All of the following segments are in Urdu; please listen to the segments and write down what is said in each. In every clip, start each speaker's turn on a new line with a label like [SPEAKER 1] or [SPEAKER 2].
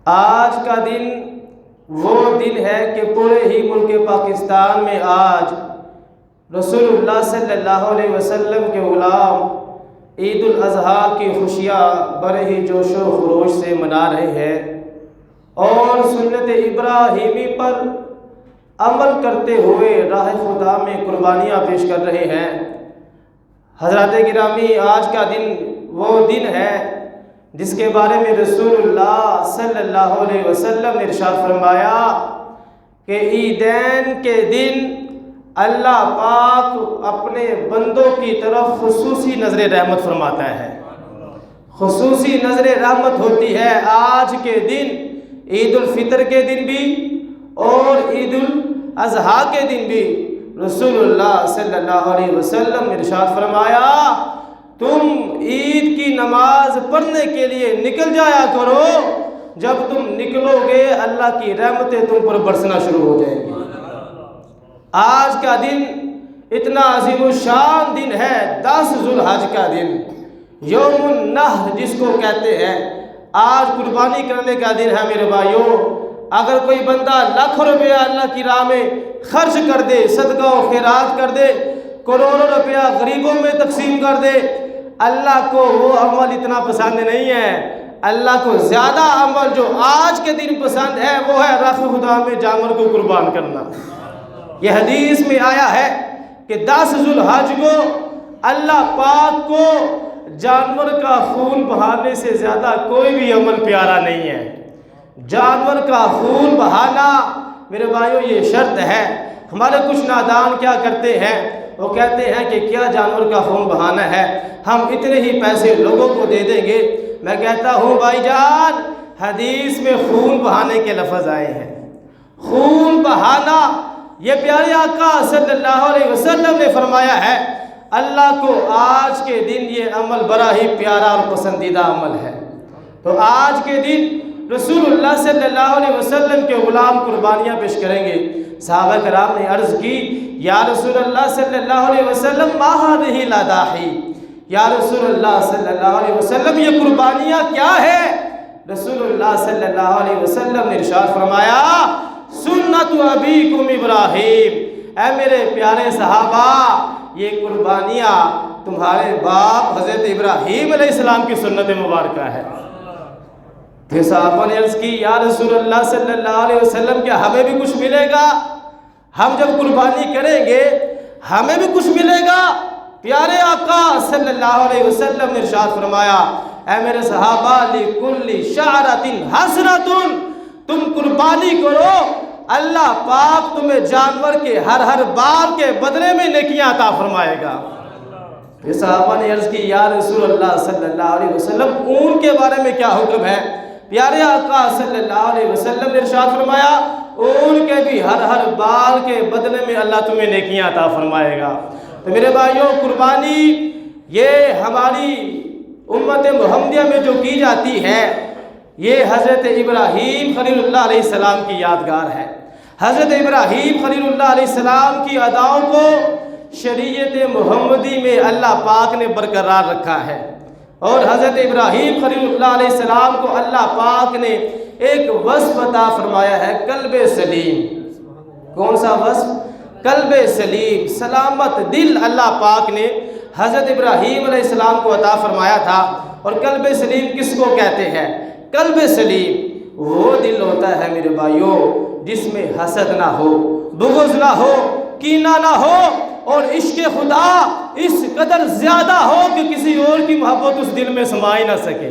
[SPEAKER 1] آج کا دن وہ دن ہے کہ پورے ہی ملک پاکستان میں آج رسول اللہ صلی اللہ علیہ وسلم کے غلام عید الاضحیٰ کی خوشیاں بڑے ہی جوش و خروش سے منا رہے ہیں اور سنت ابراہیمی پر عمل کرتے ہوئے راہ خدا میں قربانیاں پیش کر رہے ہیں۔ حضرات گرامی، آج کا دن وہ دن ہے جس کے بارے میں رسول اللہ صلی اللہ علیہ وسلم نے ارشاد فرمایا کہ عیدین کے دن اللہ پاک اپنے بندوں کی طرف خصوصی نظر رحمت فرماتا ہے، خصوصی نظر رحمت ہوتی ہے۔ آج کے دن عید الفطر کے دن بھی اور عید الاضحیٰ کے دن بھی رسول اللہ صلی اللہ علیہ وسلم نے ارشاد فرمایا تم عید کی نماز پڑھنے کے لیے نکل جایا کرو، جب تم نکلو گے اللہ کی رحمتیں تم پر برسنا شروع ہو جائیں گی۔ آج کا دن اتنا عظیم الشان دن ہے، 10 ذو الحج کا دن، یوم النحر جس کو کہتے ہیں۔ آج قربانی کرنے کا دن ہے میرے بھائیوں۔ اگر کوئی بندہ لاکھ روپیہ اللہ کی راہ میں خرچ کر دے، صدقہ و خیرات کر دے، کروڑوں روپیہ غریبوں میں تقسیم کر دے، اللہ کو وہ عمل اتنا پسند نہیں ہے۔ اللہ کو زیادہ عمل جو آج کے دن پسند ہے وہ ہے راہ خدا میں جانور کو قربان کرنا۔ یہ حدیث میں آیا ہے کہ 10 ذو الحج کو اللہ پاک کو جانور کا خون بہانے سے زیادہ کوئی بھی عمل پیارا نہیں ہے۔ جانور کا خون بہانا میرے بھائیوں یہ شرط ہے۔ ہمارے کچھ نادان کیا کرتے ہیں، وہ کہتے ہیں کہ کیا جانور کا خون بہانا ہے، ہم اتنے ہی پیسے لوگوں کو دے دیں گے۔ میں کہتا ہوں بھائی جان، حدیث میں خون بہانے کے لفظ آئے ہیں۔ خون بہانا یہ پیارے آقا صلی اللہ علیہ وسلم نے فرمایا ہے۔ اللہ کو آج کے دن یہ عمل بڑا ہی پیارا اور پسندیدہ عمل ہے۔ تو آج کے دن رسول اللہ صلی اللہ علیہ وسلم کے غلام قربانیاں پیش کریں گے۔ صحابہ کرام نے عرض کی یا رسول اللہ صلی اللہ علیہ وسلم ما هذه الاضاحی، یا رسول اللہ صلی اللہ علیہ وسلم یہ قربانیاں کیا ہے؟ رسول اللہ صلی اللہ علیہ وسلم نے ارشاد فرمایا سنت ابیکم ابراہیم، اے میرے پیارے صحابہ یہ قربانیاں تمہارے باپ حضرت ابراہیم علیہ السلام کی سنت مبارکہ ہے۔ پھر صحابہ نے عرض کی یا رسول اللہ صلی اللہ علیہ وسلم کیا ہمیں بھی کچھ ملے گا؟ ہم جب قربانی کریں گے ہمیں بھی کچھ ملے گا؟ پیارے آقا صلی اللہ علیہ وسلم نے ارشاد فرمایا اے میرے صحابہ لِكُلِّ شَعْرَةٍ حَسْرَةٌ، تم قربانی کرو، اللہ پاک تمہیں جانور کے ہر بال کے بدلے میں نیکیاں عطا فرمائے گا۔ پھر صحابہ نے عرض کی یا رسول اللہ صلی اللہ علیہ وسلم اون کے بارے میں کیا حکم ہے؟ پیارے آقا صلی اللہ علیہ وسلم نے ارشاد فرمایا اون کے بھی ہر بال کے بدلے میں اللہ تمہیں نیکیاں عطا فرمائے گا۔ تو میرے بھائیوں، قربانی یہ ہماری امت محمدیہ میں جو کی جاتی ہے یہ حضرت ابراہیم خلیل اللہ علیہ السلام کی یادگار ہے۔ حضرت ابراہیم خلیل اللہ علیہ السلام کی اداؤں کو شریعت محمدی میں اللہ پاک نے برقرار رکھا ہے، اور حضرت ابراہیم خلیل اللہ علیہ السلام کو اللہ پاک نے ایک وصف عطا فرمایا ہے، قلب سلیم۔ کون سا وصف؟ قلب سلیم، سلامت دل اللہ پاک نے حضرت ابراہیم علیہ السلام کو عطا فرمایا تھا۔ اور قلب سلیم کس کو کہتے ہیں؟ قلب سلیم وہ دل ہوتا ہے میرے بھائیوں جس میں حسد نہ ہو، بغض نہ ہو، کینہ نہ ہو، اور عشق خدا اس قدر زیادہ ہو کہ کسی اور کی محبت اس دل میں سما ہی نہ سکے۔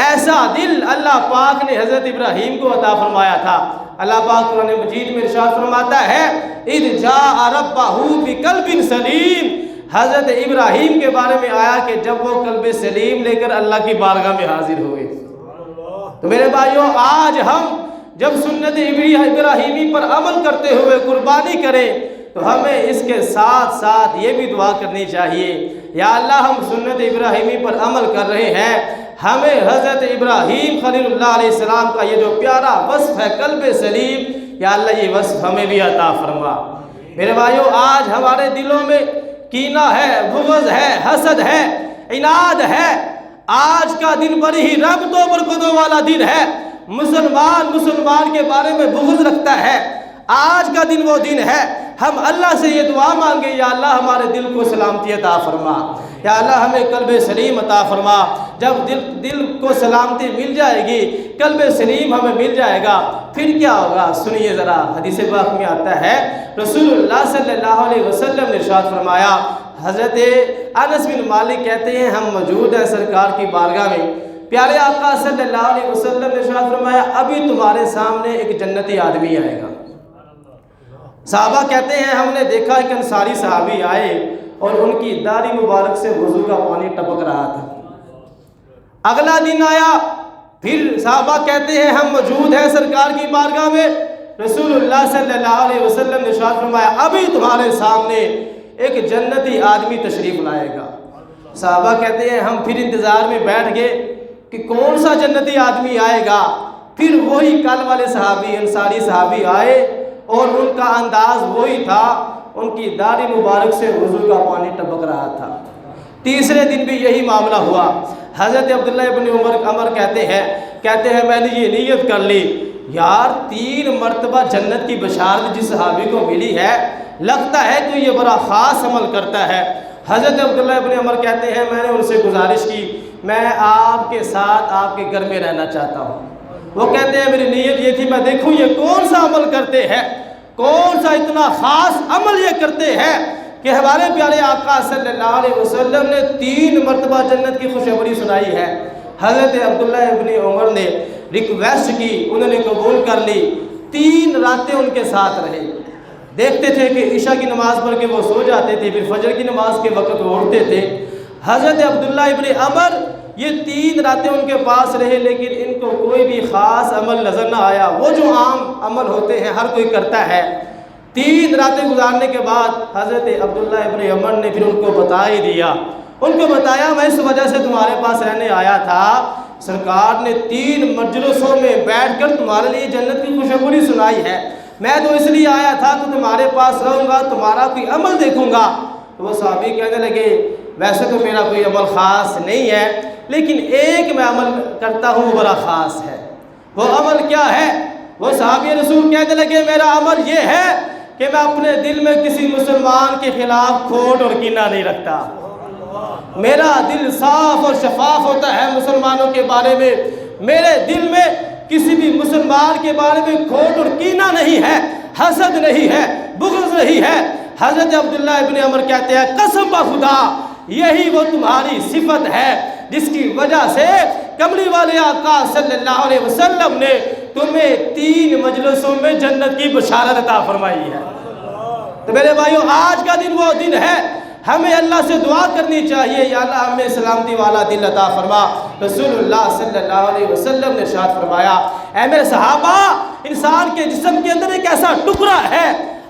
[SPEAKER 1] ایسا دل اللہ پاک نے حضرت ابراہیم کو عطا فرمایا تھا۔ اللہ پاک قرآن مجید میں ارشاد فرماتا ہے اِذْ جَاءَ رَبَّهُ بِقَلْبٍ سَلِيمٍ، حضرت ابراہیم کے بارے میں آیا کہ جب وہ قلب سلیم لے کر اللہ کی بارگاہ میں حاضر ہوئے۔ تو میرے بھائیوں، آج ہم جب سنت ابراہیمی پر عمل کرتے ہوئے قربانی کریں تو ہمیں اس کے ساتھ ساتھ یہ بھی دعا کرنی چاہیے یا اللہ ہم سنت ابراہیمی پر عمل کر رہے ہیں، ہمیں حضرت ابراہیم خلیل اللہ علیہ السلام کا یہ جو پیارا وصف ہے قلب سلیم، یا اللہ یہ وصف ہمیں بھی عطا فرما۔ میرے بھائیوں، آج ہمارے دلوں میں کینہ ہے، بغض ہے، حسد ہے، عناد ہے۔ آج کا دن بڑی ہی رحمتوں و برکتوں والا دن ہے۔ مسلمان کے بارے میں بغض رکھتا ہے۔ آج کا دن وہ دن ہے، ہم اللہ سے یہ دعا مانگے، یا اللہ ہمارے دل کو سلامتی عطا فرما، یا اللہ ہمیں قلب سلیم عطا فرما۔ جب دل کو سلامتی مل جائے گی، قلب سلیم ہمیں مل جائے گا، پھر کیا ہوگا؟ سنیے ذرا، حدیث پاک میں آتا ہے، رسول اللہ صلی اللہ علیہ وسلم نے ارشاد فرمایا، حضرت انس بن مالک کہتے ہیں ہم موجود ہیں سرکار کی بارگاہ میں، پیارے آقا صلی اللہ علیہ وسلم نے ارشاد فرمایا، ابھی تمہارے سامنے ایک جنتی آدمی آئے گا۔ صحابہ کہتے ہیں ہم نے دیکھا ایک انصاری صحابی آئے اور ان کی داڑھی مبارک سے وضو کا پانی ٹپک رہا تھا۔ اگلا دن آیا، پھر صحابہ کہتے ہیں ہم موجود ہیں سرکار کی بارگاہ میں، رسول اللہ صلی اللہ علیہ وسلم نے ارشاد فرمایا، ابھی تمہارے سامنے ایک جنتی آدمی تشریف لائے گا۔ صحابہ کہتے ہیں ہم پھر انتظار میں بیٹھ گئے کہ کون سا جنتی آدمی آئے گا۔ پھر وہی کل والے صحابی، انصاری صحابی آئے اور ان کا انداز وہی تھا، ان کی داڑھی مبارک سے وضو کا پانی ٹپک رہا تھا۔ تیسرے دن بھی یہی معاملہ ہوا۔ حضرت عبداللہ ابن عمر کہتے ہیں میں نے یہ نیت کر لی، یار 3 مرتبہ جنت کی بشارت جس صحابی کو ملی ہے، لگتا ہے کہ یہ بڑا خاص عمل کرتا ہے۔ حضرت عبداللہ ابن عمر کہتے ہیں میں نے ان سے گزارش کی، میں آپ کے ساتھ آپ کے گھر میں رہنا چاہتا ہوں۔ وہ کہتے ہیں میری نیت یہ تھی میں دیکھوں یہ کون سا عمل کرتے ہیں، کون سا اتنا خاص عمل یہ کرتے ہیں کہ ہمارے پیارے آقا صلی اللہ علیہ وسلم نے 3 مرتبہ جنت کی خوشخبری سنائی ہے۔ حضرت عبداللہ ابن عمر نے ریکویسٹ کی، انہوں نے قبول کر لی، 3 راتیں ان کے ساتھ رہے۔ دیکھتے تھے کہ عشاء کی نماز پڑھ کے وہ سو جاتے تھے، پھر فجر کی نماز کے وقت وہ اٹھتے تھے۔ حضرت عبداللہ ابن عمر یہ 3 راتیں ان کے پاس رہے، لیکن ان کو کوئی بھی خاص عمل نظر نہ آیا، وہ جو عام عمل ہوتے ہیں ہر کوئی کرتا ہے۔ 3 راتیں گزارنے کے بعد حضرت عبداللہ ابن عمر نے پھر ان کو بتا ہی دیا، ان کو بتایا میں اس وجہ سے تمہارے پاس رہنے آیا تھا، سرکار نے 3 مجلسوں میں بیٹھ کر تمہارے لیے جنت کی خوشخبری سنائی ہے، میں تو اس لیے آیا تھا کہ تمہارے پاس رہوں گا، تمہارا کوئی عمل دیکھوں گا۔ تو وہ صحابی کہنے لگے ویسے تو میرا کوئی عمل خاص نہیں ہے، لیکن ایک میں عمل کرتا ہوں وہ بڑا خاص ہے۔ وہ عمل کیا ہے؟ وہ صحابی رسول کہنے لگے میرا عمل یہ ہے کہ میں اپنے دل میں کسی مسلمان کے خلاف کھوٹ اور کینہ نہیں رکھتا، میرا دل صاف اور شفاف ہوتا ہے مسلمانوں کے بارے میں، میرے دل میں کسی بھی مسلمان کے بارے میں کھوٹ اور کینہ نہیں ہے، حسد نہیں ہے، بغض نہیں ہے۔ حضرت عبداللہ ابن عمر کہتے ہیں قسم بخدا یہی وہ تمہاری صفت ہے جس کی وجہ سے کملی والے آقا صلی اللہ علیہ وسلم نے تمہیں 3 مجلسوں میں جنت کی بشارت عطا فرمائی ہے۔ تو میرے بھائیوں آج کا دن وہ دن ہے، ہمیں اللہ سے دعا کرنی چاہیے، یا اللہ ہمیں سلامتی والا دل عطا فرما۔ رسول اللہ صلی اللہ علیہ وسلم نے ارشاد فرمایا، اے میرے صحابہ، انسان کے جسم کے اندر ایک ایسا ٹکڑا ہے،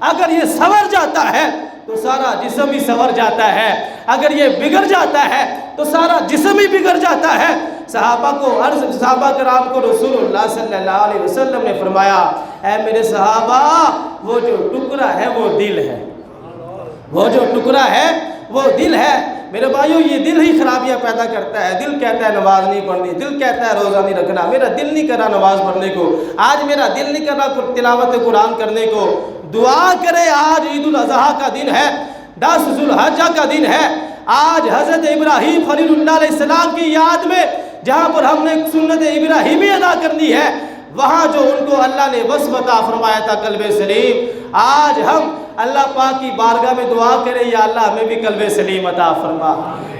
[SPEAKER 1] اگر یہ سنور جاتا ہے تو سارا جسم ہی سنور جاتا ہے، اگر یہ بگڑ جاتا ہے تو سارا جسم ہی بگڑ جاتا ہے۔ صحابہ کرام کو رسول اللہ صلی اللہ علیہ وسلم نے فرمایا، اے میرے صحابہ، وہ جو ٹکڑا ہے وہ دل ہے، وہ جو ٹکڑا ہے وہ دل ہے۔ میرے بھائیوں یہ دل ہی خرابیاں پیدا کرتا ہے، دل کہتا ہے نماز نہیں پڑھنی، دل کہتا ہے روزہ نہیں رکھنا، میرا دل نہیں کر رہا نماز پڑھنے کو، آج میرا دل نہیں کر رہا تلاوت قرآن کرنے کو۔ دعا کرے، آج عید الاضحیٰ کا دن ہے، 10 ذو الحجہ کا دن ہے، آج حضرت ابراہیم خلیل اللہ علیہ السلام کی یاد میں جہاں پر ہم نے سنت ابراہیمی ادا کرنی ہے، وہاں جو ان کو اللہ نے وصف عطا فرمایا تھا قلب سلیم، آج ہم اللہ پاک کی بارگاہ میں دعا کریں، یا اللہ ہمیں بھی قلب سلیم عطا فرما،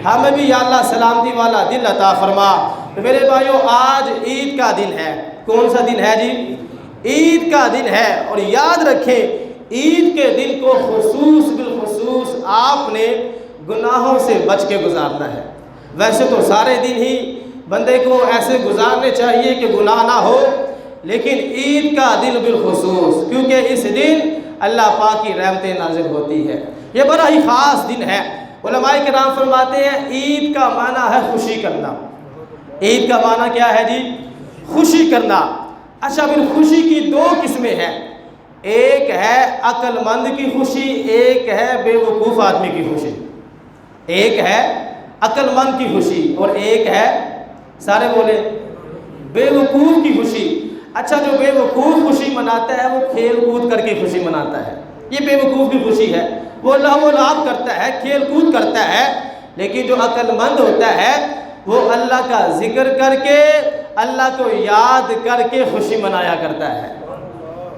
[SPEAKER 1] ہمیں بھی یا اللہ سلامتی والا دل عطا فرما۔ تو میرے بھائیوں آج عید کا دن ہے، کون سا دن ہے جی؟ عید کا دن ہے، اور یاد رکھیں عید کے دن کو بالخصوص آپ نے گناہوں سے بچ کے گزارنا ہے۔ ویسے تو سارے دن ہی بندے کو ایسے گزارنے چاہیے کہ گناہ نہ ہو، لیکن عید کا دن بالخصوص، کیونکہ اس دن اللہ پاک کی رحمتیں نازل ہوتی ہے، یہ بڑا ہی خاص دن ہے۔ علماء کرام فرماتے ہیں عید کا معنی ہے خوشی کرنا۔ عید کا معنی کیا ہے جی؟ خوشی کرنا۔ اچھا پھر خوشی کی 2 قسمیں ہیں، ایک ہے عقل مند کی خوشی، ایک ہے بے وقوف آدمی کی خوشی۔ ایک ہے عقل مند کی خوشی اور ایک ہے سارے بولے بیوقوف کی خوشی۔ اچھا جو بیوقوف خوشی مناتا ہے وہ کھیل کود کر کے خوشی مناتا ہے، یہ بیوقوف کی خوشی ہے، وہ لہو و لعب کرتا ہے، کھیل کود کرتا ہے۔ لیکن جو عقل مند ہوتا ہے وہ اللہ کا ذکر کر کے، اللہ کو یاد کر کے خوشی منایا کرتا ہے۔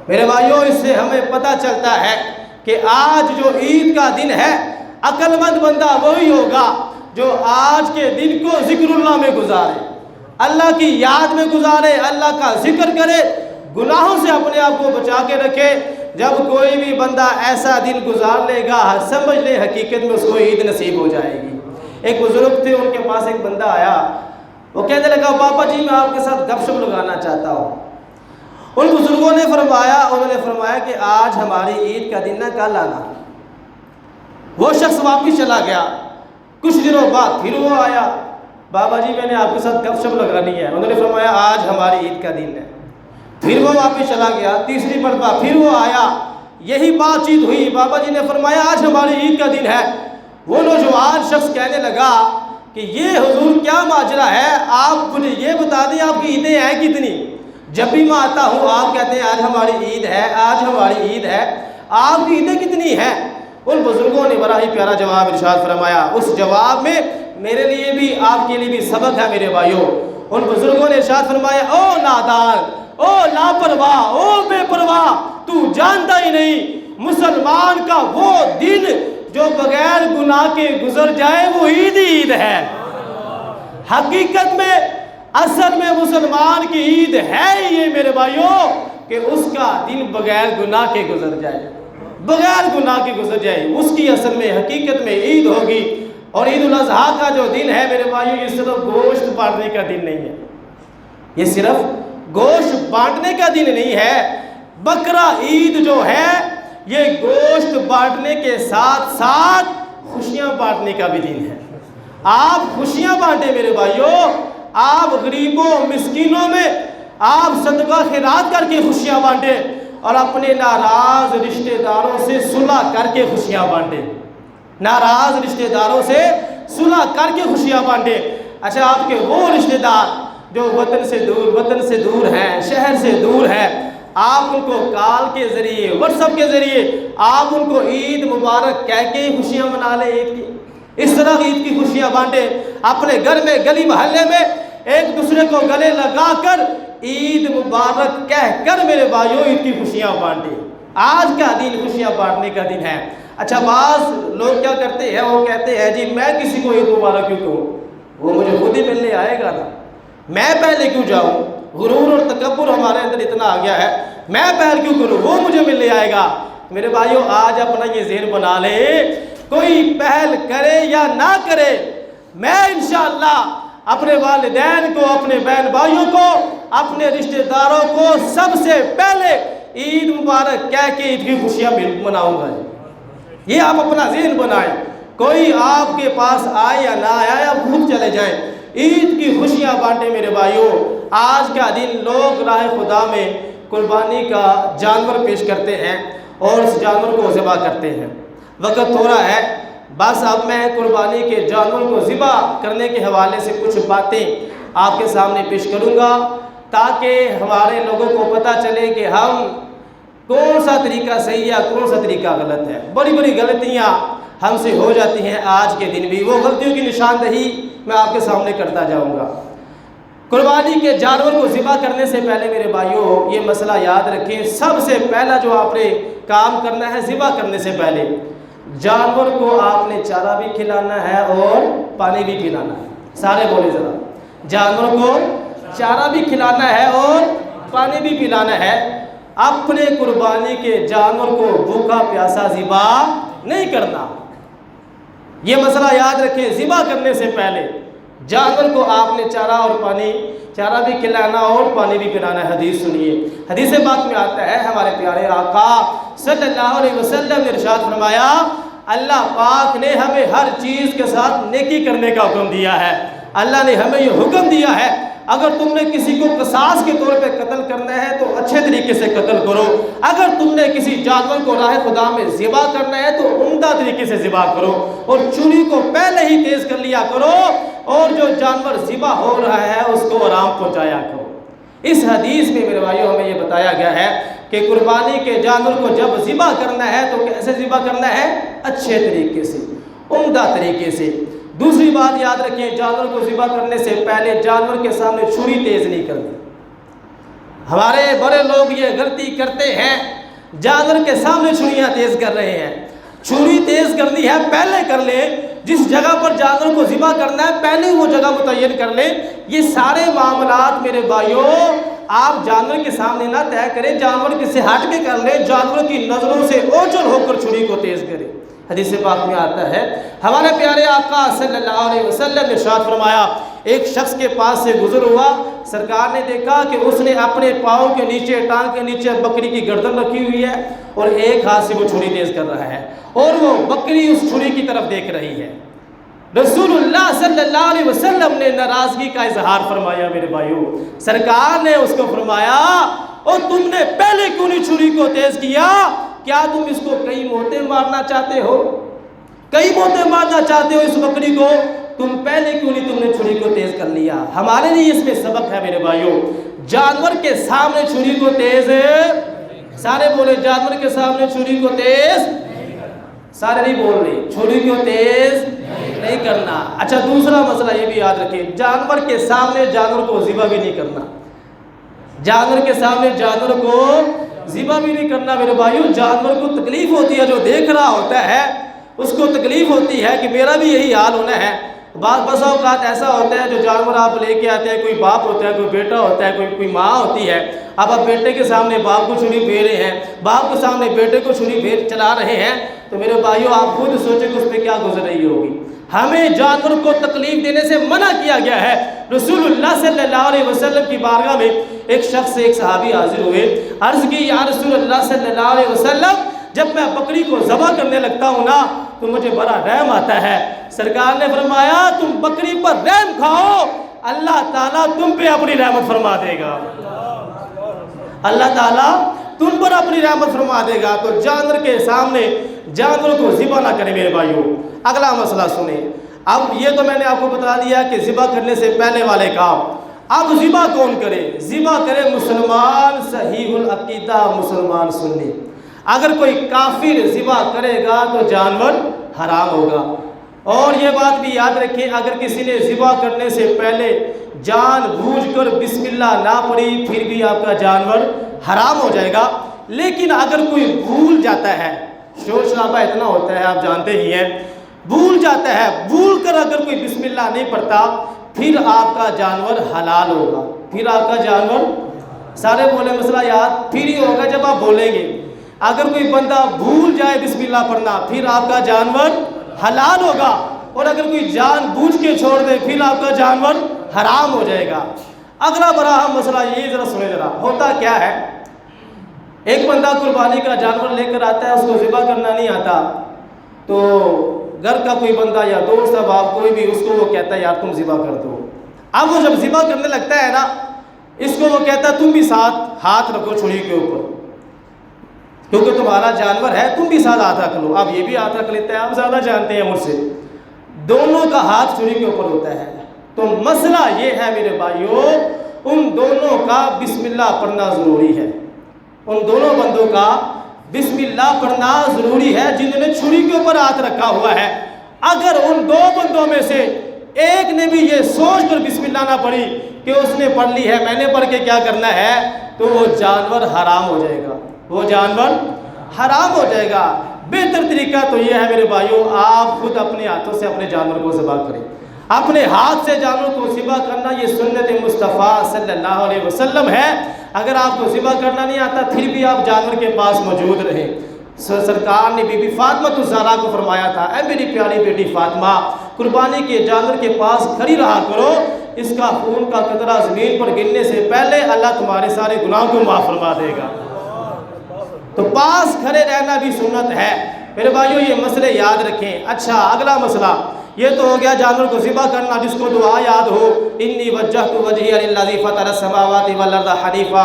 [SPEAKER 1] میرے بھائیوں، اس سے ہمیں پتہ چلتا ہے کہ آج جو عید کا دن ہے، عقل مند بندہ وہی ہوگا جو آج کے دن کو ذکر اللہ میں گزارے، اللہ کی یاد میں گزارے، اللہ کا ذکر کرے، گناہوں سے اپنے آپ کو بچا کے رکھے۔ جب کوئی بھی بندہ ایسا دن گزار لے گا، سمجھ لے حقیقت میں اس کو عید نصیب ہو جائے گی۔ ایک بزرگ تھے، ان کے پاس ایک بندہ آیا، وہ کہنے لگا بابا جی میں آپ کے ساتھ گپ شپ لگانا چاہتا ہوں۔ ان بزرگوں نے فرمایا کہ آج ہماری عید کا دن نہ، کل آنا۔ وہ شخص واپس چلا گیا، کچھ دنوں بعد پھر وہ آیا، بابا جی میں نے آپ کے ساتھ گپ شپ لگانی ہے۔ انہوں نے فرمایا آج ہماری عید کا دن ہے۔ پھر وہ واپس چلا گیا، تیسری مرتبہ پھر وہ آیا، یہی بات چیت ہوئی، بابا جی نے فرمایا آج ہماری عید کا دن ہے۔ وہ نوجوان شخص کہنے لگا کہ یہ حضور کیا ماجرا ہے، آپ مجھے یہ بتا دیں آپ کی عیدیں ہیں کتنی؟ جب بھی میں آتا ہوں آپ کہتے ہیں آج ہماری عید ہے، آج ہماری عید ہے، آپ کی عیدیں کتنی ہیں؟ ان بزرگوں نے بڑا ہی پیارا جواب ارشاد فرمایا۔ اس جواب میں میرے لیے بھی آپ کے لیے بھی سبق ہے میرے بھائیوں۔ ان بزرگوں نے ارشاد فرمایا او نادان، او لاپرواہ، او بے پرواہ، تو جانتا ہی نہیں مسلمان کا وہ دن جو بغیر گناہ کے گزر جائے وہ عید ہی عید ہے۔ حقیقت میں اصل میں مسلمان کی عید ہے یہ میرے بھائیوں کہ اس کا دن بغیر گناہ کے گزر جائے، بغیر گناہ کے گزر جائے، اس کی اصل میں حقیقت میں عید ہوگی۔ اور عید الاضحیٰ کا جو دن ہے میرے بھائیوں، یہ صرف گوشت بانٹنے کا دن نہیں ہے، یہ صرف گوشت بانٹنے کا دن نہیں ہے۔ بقرہ عید جو ہے یہ گوشت بانٹنے کے ساتھ ساتھ خوشیاں بانٹنے کا بھی دن ہے۔ آپ خوشیاں بانٹیں میرے بھائیوں، آپ غریبوں مسکینوں میں آپ صدقہ خیرات کر کے خوشیاں بانٹیں، اور اپنے ناراض رشتہ داروں سے صلح کر کے خوشیاں بانٹیں، ناراض رشتہ داروں سے صلح کر کے خوشیاں بانٹیں۔ اچھا آپ کے وہ رشتہ دار جو وطن سے دور ہیں، شہر سے دور ہیں، آپ ان کو کال کے ذریعے، واٹس ایپ کے ذریعے آپ ان کو عید مبارک کہہ کے خوشیاں منا لیں، عید کی اس طرح عید کی خوشیاں بانٹیں۔ اپنے گھر میں گلی محلے میں ایک دوسرے کو گلے لگا کر عید مبارک کہہ کر میرے بھائیوں عید کی خوشیاں بانٹیں۔ آج کا دن خوشیاں بانٹنے کا دن ہے۔ اچھا بعض لوگ کیا کرتے ہیں، وہ کہتے ہیں جی میں کسی کو عید مبارک کیوں کہوں، وہ مجھے خود ہی ملنے آئے گا نا، میں پہلے کیوں جاؤں؟ غرور اور تکبر ہمارے اندر اتنا آ گیا ہے، میں پہل کیوں کروں، وہ مجھے ملنے آئے گا۔ میرے بھائیوں آج اپنا یہ ذہن بنا لے، کوئی پہل کرے یا نہ کرے، میں انشاءاللہ اپنے والدین کو، اپنے بہن بھائیوں کو، اپنے رشتہ داروں کو سب سے پہلے عید مبارک کہہ کے عید کی خوشیاں مناؤں گا۔ یہ آپ اپنا ذہن بنائیں، کوئی آپ کے پاس آئے یا نہ آئے آپ خود چلے جائیں، عید کی خوشیاں بانٹیں میرے بھائیوں۔ آج کا دن لوگ راہ خدا میں قربانی کا جانور پیش کرتے ہیں اور اس جانور کو ذبح کرتے ہیں۔ وقت تھوڑا ہے، بس اب میں قربانی کے جانور کو ذبح کرنے کے حوالے سے کچھ باتیں آپ کے سامنے پیش کروں گا تاکہ ہمارے لوگوں کو پتہ چلے کہ ہم کون سا طریقہ صحیح ہے، کون سا طریقہ غلط ہے۔ بڑی بڑی غلطیاں ہم سے ہو جاتی ہیں آج کے دن بھی، وہ غلطیوں کی نشاندہی میں آپ کے سامنے کرتا جاؤں گا۔ قربانی کے جانور کو ذبح کرنے سے پہلے میرے بھائیوں یہ مسئلہ یاد رکھیں، سب سے پہلا جو آپ نے کام کرنا ہے ذبح کرنے سے پہلے جانور کو آپ نے چارہ بھی کھلانا ہے اور پانی بھی پلانا ہے۔ سارے بولے ذرا، جانور کو چارہ بھی کھلانا ہے اور پانی بھی پلانا ہے۔ اپنے قربانی کے جانور کو بھوکا پیاسا ذبح نہیں کرنا، یہ مسئلہ یاد رکھیں۔ ذبح کرنے سے پہلے جانور کو آپ نے چارہ بھی کھلانا اور پانی بھی پلانا ہے۔ حدیث سنیے، حدیث پاک میں آتا ہے ہمارے پیارے آقا صلی اللہ علیہ وسلم نے ارشاد فرمایا، اللہ پاک نے ہمیں ہر چیز کے ساتھ نیکی کرنے کا حکم دیا ہے۔ اللہ نے ہمیں یہ حکم دیا ہے اگر تم نے کسی کو قصاص کے طور پہ قتل کرنا ہے تو اچھے طریقے سے قتل کرو، اگر تم نے کسی جانور کو راہ خدا میں ذبح کرنا ہے تو عمدہ طریقے سے ذبح کرو، اور چوری کو پہلے ہی تیز کر لیا کرو، اور جو جانور ذبح ہو رہا ہے اس کو آرام پہنچایا کرو۔ اس حدیث میں میرے بھائیوں ہمیں یہ بتایا گیا ہے کہ قربانی کے جانور کو جب ذبح کرنا ہے تو کیسے ذبح کرنا ہے؟ اچھے طریقے سے، عمدہ طریقے سے۔ دوسری بات یاد رکھیں، جانور کو ذبح کرنے سے پہلے جانور کے سامنے چھری تیز نہیں کرنی۔ ہمارے بڑے لوگ یہ غلطی کرتے ہیں، جانور کے سامنے چھریاں تیز کر رہے ہیں۔ چھری تیز کرنی ہے پہلے کر لیں، جس جگہ پر جانور کو ذبح کرنا ہے پہلے وہ جگہ متعین کر لیں۔ یہ سارے معاملات میرے بھائیوں آپ جانور کے سامنے نہ طے کریں، جانور سے ہٹ کے کر لیں، جانور کی نظروں سے اوجھل ہو کر چھری کو تیز کریں۔ حدیث پاک میں آتا ہے، ہمارے پیارے آقا صلی اللہ علیہ وسلم نے ارشاد فرمایا، ایک شخص کے پاس سے گزر ہوا، سرکار نے دیکھا کہ اس نے اپنے پاؤں کے نیچے، ٹانگ کے نیچے بکری کی گردن رکھی ہوئی ہے اور ایک ہاتھ سے وہ چھری تیز کر رہا ہے اور وہ بکری اس چھری کی طرف دیکھ رہی ہے۔ رسول اللہ صلی اللہ علیہ وسلم نے ناراضگی کا اظہار فرمایا۔ میرے بھائیوں سرکار نے اس کو فرمایا، اور تم نے پہلے کیوں نہیں چھری کو تیز کیا؟ کیا تم اس کو کئی موتیں مارنا چاہتے ہو؟ کئی موتیں مارنا چاہتے ہو اس بکری کو؟ تم پہلے کیوں نہیں تم نے چھری کو تیز کر لیا؟ ہمارے لیے اس میں سبق ہے میرے بھائیوں، جانور کے سامنے چھری کو تیز، سارے بولے جانور کے سامنے چھری کو تیز، سارے نہیں بول رہے، چھری کو تیز نہیں کرنا۔ اچھا دوسرا مسئلہ یہ بھی یاد رکھیں، جانور کے سامنے جانور کو ذبح بھی نہیں کرنا۔ جانور کے سامنے جانور کو ذبح بھی نہیں کرنا میرے بھائیوں۔ جانور کو تکلیف ہوتی ہے، جو دیکھ رہا ہوتا ہے اس کو تکلیف ہوتی ہے کہ میرا بھی یہی حال ہونا ہے۔ بس اوقات ایسا ہوتا ہے جو جانور آپ لے کے آتے ہیں، کوئی باپ ہوتا ہے، کوئی بیٹا ہوتا ہے، کوئی ماں ہوتی ہے، اب آپ بیٹے کے سامنے باپ کو چھری پھیرے ہیں، باپ کے سامنے بیٹے کو چھری پھیر چلا رہے ہیں، تو میرے بھائیوں آپ خود سوچیں کہ اس پہ کیا گزر رہی ہوگی۔ ہمیں جانور کو تکلیف دینے سے منع کیا گیا ہے۔ رسول اللہ صلی اللہ علیہ وسلم کی بارگاہ میں ایک شخص، ایک صحابی حاضر ہوئے، عرض کی یا رسول اللہ صلی اللہ علیہ وسلم، جب میں بکری کو ذبح کرنے لگتا ہوں نا تو مجھے بڑا رحم آتا ہے۔ سرکار نے فرمایا تم بکری پر رحم کھاؤ، اللہ تعالیٰ تم پہ اپنی رحمت فرما دے گا، اللہ تعالیٰ تم پر اپنی رحمت فرما دے گا۔ تو جانور کے سامنے جانور کو ذبح نہ کریں میرے بھائیوں۔ اگلا مسئلہ سنیں، اب یہ تو میں نے آپ کو بتا دیا کہ ذبح کرنے سے پہلے والے کام۔ اب ذبح کون کرے؟ ذبح کرے مسلمان صحیح العقیدہ، مسلمان سنی۔ اگر کوئی کافر ذبح کرے گا تو جانور حرام ہوگا۔ اور یہ بات بھی یاد رکھیں، اگر کسی نے ذبح کرنے سے پہلے جان بوجھ کر بسم اللہ نہ پڑھی پھر بھی آپ کا جانور حرام ہو جائے گا۔ لیکن اگر کوئی بھول جاتا ہے، شور شرابہ اتنا ہوتا ہے آپ جانتے ہی ہیں، بھول جاتا ہے، بھول کر اگر کوئی بسم اللہ نہیں پڑھتا پھر آپ کا جانور حلال ہوگا، پھر آپ کا جانور، سارے بولے مسئلہ یاد پھر ہی ہوگا جب آپ بولیں گے۔ اگر کوئی بندہ بھول جائے بسم اللہ پڑھنا پھر آپ کا جانور حلال ہوگا، اور اگر کوئی جان بوجھ کے چھوڑ دے پھر آپ کا جانور حرام ہو جائے گا۔ اگلا بڑا اہم مسئلہ یہ ذرا سنیں، ذرا ہوتا کیا ہے، ایک بندہ قربانی کا جانور لے کر آتا ہے، اس کو ذبح کرنا نہیں آتا، تو گھر کا کوئی بندہ یا دوست اب آپ کوئی بھی اس کو وہ کہتا ہے یار تم ذبح کر دو۔ اب وہ جب ذبح کرنے لگتا ہے نا، اس کو وہ کہتا ہے تم بھی ساتھ ہاتھ رکھو چھری کے اوپر، کیونکہ تمہارا جانور ہے، تم بھی ساتھ ہاتھ رکھ لو۔ اب یہ بھی ہاتھ رکھ لیتا ہے، آپ زیادہ جانتے ہیں مجھ سے، دونوں کا ہاتھ چھری کے اوپر ہوتا ہے۔ تو مسئلہ یہ ہے میرے بھائیوں، ان دونوں کا بسم اللہ پڑھنا ضروری ہے، ان دونوں بندوں کا بسم اللہ پڑھنا ضروری ہے جنہوں نے چھری کے اوپر ہاتھ رکھا ہوا ہے۔ اگر ان دو بندوں میں سے ایک نے بھی یہ سوچ کر بسم اللہ نہ پڑھی کہ اس نے پڑھ لی ہے میں نے پڑھ کے کیا کرنا ہے، تو وہ جانور حرام ہو جائے گا، وہ جانور حرام ہو جائے گا۔ بہتر طریقہ تو یہ ہے میرے بھائیوں، آپ خود اپنے ہاتھوں سے اپنے جانور کو ذبح کریں، اپنے ہاتھ سے جانور کو ذبح کرنا یہ سنت مصطفیٰ صلی اللہ علیہ وسلم ہے۔ اگر آپ کو ذبح کرنا نہیں آتا پھر بھی آپ جانور کے پاس موجود رہیں۔ سرکار نے بی بی فاطمہ الزہرا کو فرمایا تھا، اے میری پیاری بیٹی فاطمہ، قربانی کے جانور کے پاس کھڑی رہا کرو، اس کا خون کا قطرہ زمین پر گرنے سے پہلے اللہ تمہارے سارے گناہوں کو معاف فرما دے گا۔ تو پاس کھڑے رہنا بھی سنت ہے میرے بھائیوں، یہ مسئلے یاد رکھیں۔ اچھا اگلا مسئلہ یہ تو ہو گیا جانور کو ذبح کرنا، جس کو دعا یاد ہو، انی وجہت وجہی للذی فطر السماوات والارض حنیفا،